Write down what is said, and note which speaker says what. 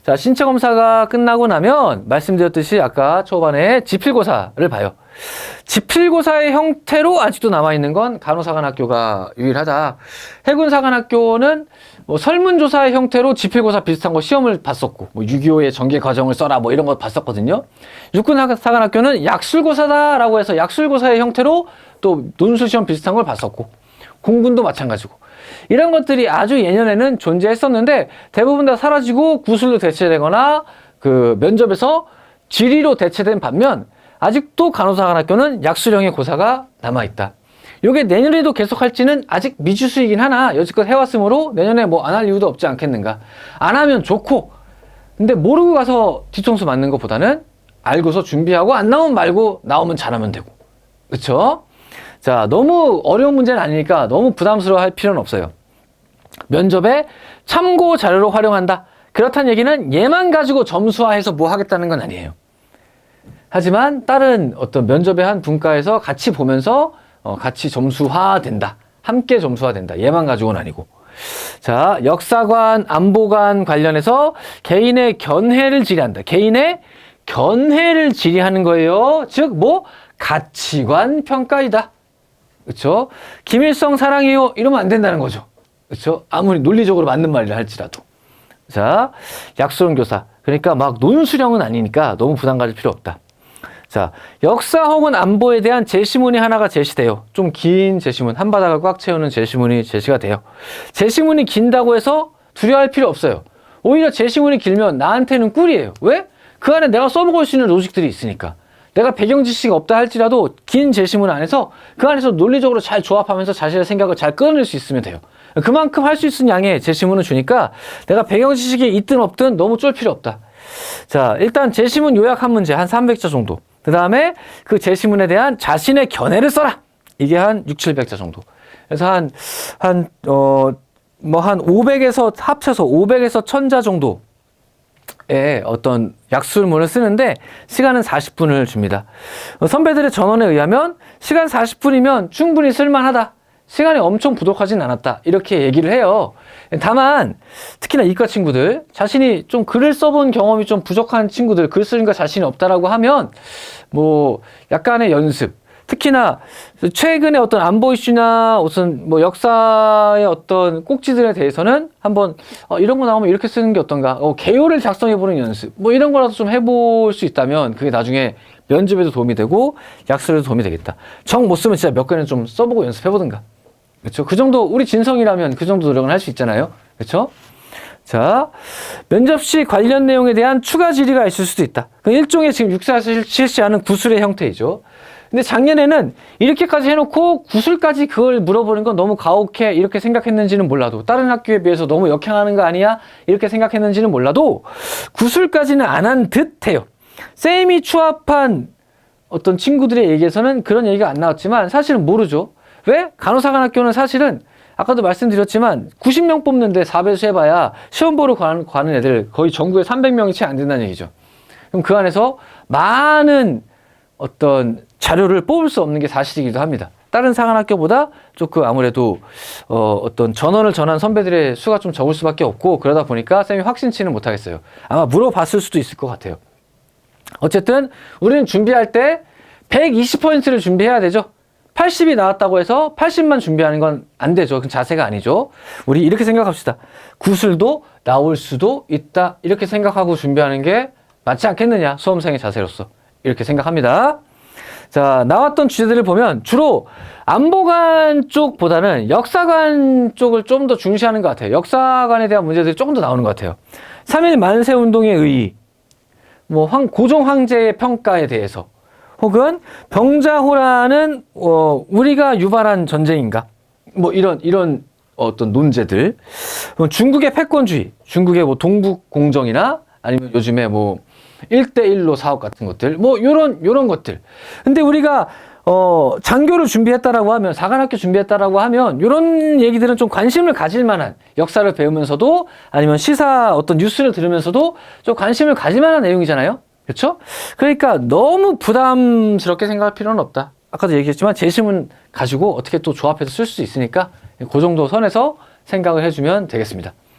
Speaker 1: 자, 신체 검사가 끝나고 나면 말씀드렸듯이 아까 초반에 지필고사를 봐요. 지필고사의 형태로 아직도 남아있는 건 간호사관학교가 유일하다. 해군사관학교는 뭐 설문조사의 형태로 지필고사 비슷한 거 시험을 봤었고, 뭐 6.25의 전개 과정을 써라 뭐 이런 거 봤었거든요. 육군사관학교는 약술고사다라고 해서 약술고사의 형태로 또 논술시험 비슷한 걸 봤었고, 공군도 마찬가지고. 이런 것들이 아주 예년에는 존재했었는데 대부분 다 사라지고 구술로 대체되거나 그 면접에서 지리로 대체된 반면 아직도 간호사관학교는 약술형의 고사가 남아있다. 이게 내년에도 계속할지는 아직 미지수이긴 하나 여지껏 해왔으므로 내년에 뭐 안 할 이유도 없지 않겠는가. 안 하면 좋고, 근데 모르고 가서 뒤통수 맞는 것보다는 알고서 준비하고 안 나오면 말고 나오면 잘하면 되고. 그쵸? 자, 너무 어려운 문제는 아니니까 너무 부담스러워할 필요는 없어요. 면접에 참고 자료로 활용한다. 그렇다는 얘기는 얘만 가지고 점수화해서 뭐 하겠다는 건 아니에요. 하지만 다른 어떤 면접의 한 분과에서 같이 보면서 같이 점수화된다. 함께 점수화된다. 얘만 가지고는 아니고. 자, 역사관, 안보관 관련해서 개인의 견해를 지리한다. 개인의 견해를 지리하는 거예요. 즉, 뭐 가치관 평가이다. 그렇죠? 김일성 사랑해요. 이러면 안 된다는 거죠. 그렇죠? 아무리 논리적으로 맞는 말이라 할지라도. 자, 약술형 교사. 그러니까 막 논술형은 아니니까 너무 부담 가질 필요 없다. 자, 역사 혹은 안보에 대한 제시문이 하나가 제시돼요. 좀 긴 제시문, 한 바닥을 꽉 채우는 제시문이 제시가 돼요. 제시문이 긴다고 해서 두려워할 필요 없어요. 오히려 제시문이 길면 나한테는 꿀이에요. 왜? 그 안에 내가 써먹을 수 있는 로직들이 있으니까. 내가 배경 지식이 없다 할지라도 긴 제시문 안에서 그 안에서 논리적으로 잘 조합하면서 자신의 생각을 잘 끌어낼 수 있으면 돼요. 그만큼 할 수 있는 양의 제시문을 주니까 내가 배경 지식이 있든 없든 너무 쫄 필요 없다. 자, 일단 제시문 요약 한 문제 한 300자 정도. 그 다음에 그 제시문에 대한 자신의 견해를 써라. 이게 한 600~700자 정도. 그래서 한 500에서 합쳐서 500에서 1000자 정도의 어떤 약술문을 쓰는데 시간은 40분을 줍니다. 선배들의 전언에 의하면 시간 40분이면 충분히 쓸만하다. 시간이 엄청 부족하진 않았다. 이렇게 얘기를 해요. 다만 특히나 이과 친구들, 자신이 좀 글을 써본 경험이 좀 부족한 친구들, 글 쓰는 거 자신이 없다라고 하면 뭐 약간의 연습, 특히나 최근에 어떤 안보 이슈나 무슨 뭐 역사의 어떤 꼭지들에 대해서는 한번 이런 거 나오면 이렇게 쓰는 게 어떤가, 개요를 작성해보는 연습, 뭐 이런 거라도 좀 해볼 수 있다면 그게 나중에 면접에도 도움이 되고 약술에도 도움이 되겠다. 정 못 쓰면 진짜 몇 개는 좀 써보고 연습해보든가. 그렇죠? 그 정도, 우리 진성이라면 그 정도 노력은 할 수 있잖아요. 그렇죠? 자, 면접 시 관련 내용에 대한 추가 질의가 있을 수도 있다. 일종의 지금 육사에서 실시하는 구술의 형태이죠. 근데 작년에는 이렇게까지 해놓고 구술까지 그걸 물어보는 건 너무 가혹해 이렇게 생각했는지는 몰라도, 다른 학교에 비해서 너무 역행하는 거 아니야 이렇게 생각했는지는 몰라도 구술까지는 안 한 듯 해요. 쌤이 추합한 어떤 친구들의 얘기에서는 그런 얘기가 안 나왔지만 사실은 모르죠. 왜? 간호사관학교는 사실은 아까도 말씀드렸지만 90명 뽑는데 4배수 해봐야 시험 보러 가는 애들 거의 전국에 300명이 채 안 된다는 얘기죠. 그럼 그 안에서 많은 어떤 자료를 뽑을 수 없는 게 사실이기도 합니다. 다른 사관학교보다 조금 아무래도 어떤 전원을 전한 선배들의 수가 좀 적을 수밖에 없고, 그러다 보니까 쌤이 확신치는 못하겠어요. 아마 물어봤을 수도 있을 것 같아요. 어쨌든 우리는 준비할 때 120%를 준비해야 되죠. 80이 나왔다고 해서 80만 준비하는 건 안 되죠. 그 자세가 아니죠. 우리 이렇게 생각합시다. 구술도 나올 수도 있다. 이렇게 생각하고 준비하는 게 맞지 않겠느냐. 수험생의 자세로서. 이렇게 생각합니다. 자, 나왔던 주제들을 보면 주로 안보관 쪽보다는 역사관 쪽을 좀 더 중시하는 것 같아요. 역사관에 대한 문제들이 조금 더 나오는 것 같아요. 3.1 만세운동의 의의, 뭐 고종 황제의 평가에 대해서, 혹은 병자호란은 우리가 유발한 전쟁인가? 뭐 이런 어떤 논제들. 중국의 패권주의, 중국의 뭐 동북 공정이나 아니면 요즘에 뭐 1대1로 사업 같은 것들, 뭐 요런 것들. 근데 우리가 장교를 준비했다라고 하면, 사관학교 준비했다라고 하면 요런 얘기들은 좀 관심을 가질 만한, 역사를 배우면서도 아니면 시사 어떤 뉴스를 들으면서도 좀 관심을 가질 만한 내용이잖아요. 그렇죠? 그러니까 너무 부담스럽게 생각할 필요는 없다. 아까도 얘기했지만 제시문 가지고 어떻게 또 조합해서 쓸 수 있으니까 그 정도 선에서 생각을 해주면 되겠습니다.